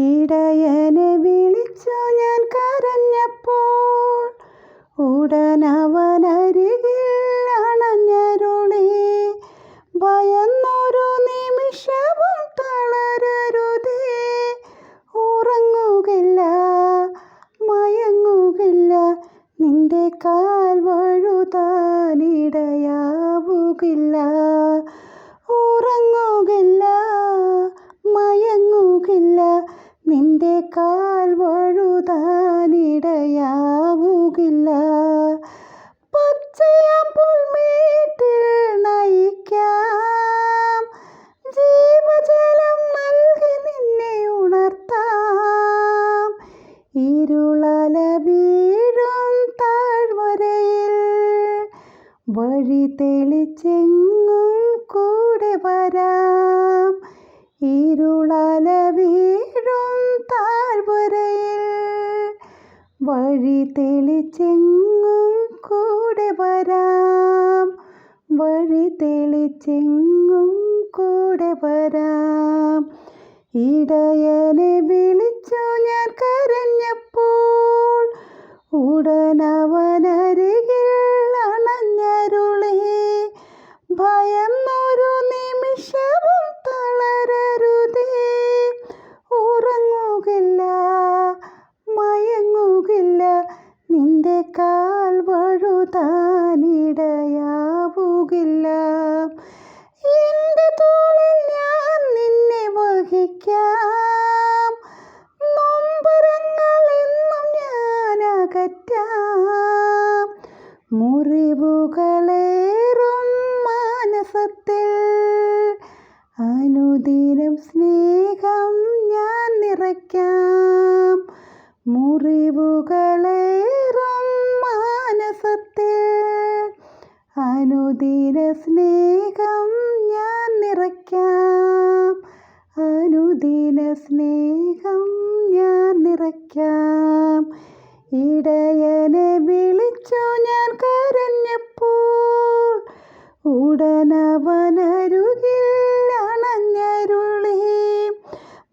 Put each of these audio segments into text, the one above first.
ഇടയനെ വിളിച്ചു ഞാൻ കരഞ്ഞപ്പോൾ ഉടനവനരികിൽ അണഞ്ഞരുളി. ഭയന്നൊരു നിമിഷവും തളരരുതേ, ഉറങ്ങുകില്ല മയങ്ങുകില്ല, നിന്റെ കാൽ വഴുതാനിടയാവുകില്ല. ഉറങ്ങുകില്ല മയങ്ങുകില്ല, നിന്റെ കാൽ വഴുതാനിടയാവുകില്ല. പച്ചയാം പുൽമേട്ടിൽ നയിക്കാം, ജീവജലം നൽകി നിന്നെ ഉണർത്താം. ഇരുളല വീഴും താഴ്വരയിൽ വഴി തെളിച്ചെങ്ങും കൂടെ വരാം. ഇരുളല വീഴും താഴ്വരയിൽ വഴി തെളിച്ചെങ്ങും കൂടെ വരാം. വഴി തെളിച്ചെങ്ങും കൂടെ വരാം. ഇടയനെ വിളിച്ചു ഞാൻ കരഞ്ഞപ്പോൾ ഉടനവനരികിൽ അണഞ്ഞരുളി. ഭയന്നൊരു നിമിഷവും തളരരുതേ, ഉറങ്ങുകില്ല മയങ്ങുകില്ല, നിന്റെ കാൽ വഴുതാനിടയാവുകില്ല. എൻ്റെ തോളിൽ ഞാൻ നിന്നെ വഹിക്കാം, നൊമ്പരങ്ങളെന്നും ഞാൻ അകറ്റാം. മുറിവുകളേറും മാനസത്തിൽ അനുദിനം സ്നേഹം ഞാൻ നിറയ്ക്കാം. മുറിവുകളേറും മാനസത്തിൽ അനുദിന സ്നേഹം ഞാൻ നിറയ്ക്കാം. അനുദിന സ്നേഹം ഞാൻ നിറയ്ക്കാം. ഇടയനെ വിളിച്ചു ഞാൻ കരഞ്ഞപ്പോൾ ഉടനവനരുകിൽ അണഞ്ഞരുളി.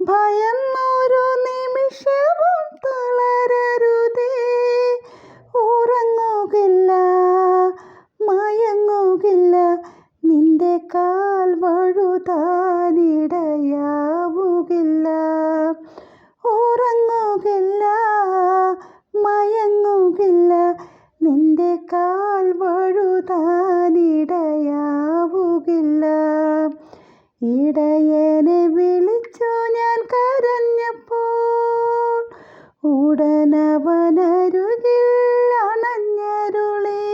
ഭയന്നൊരു നിമിഷവും തളരരുതേ, ഉറങ്ങുകില്ല മയങ്ങുകില്ല, നിന്റെ കാൽ വഴുതാനിടയാവുകില്ല. ഉറങ്ങുകില്ല മയങ്ങുകില്ല, നിന്റെ കാൽ വഴുതാനിടയാവുകില്ല. ഇടയനെ വിളിച്ചു ഞാൻ കരഞ്ഞപ്പോൾ ഉടനവനരുകിൽ അണഞ്ഞരുളി.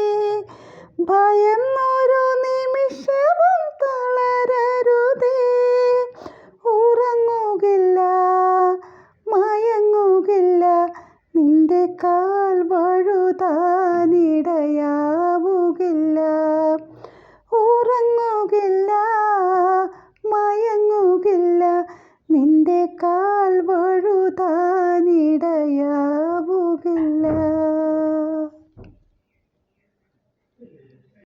ഭയന്നൊരു നിമിഷവും തളരരുതേ, ഉറങ്ങുകില്ല മയങ്ങുകില്ല, നിന്റെ കാൽ വഴുതാ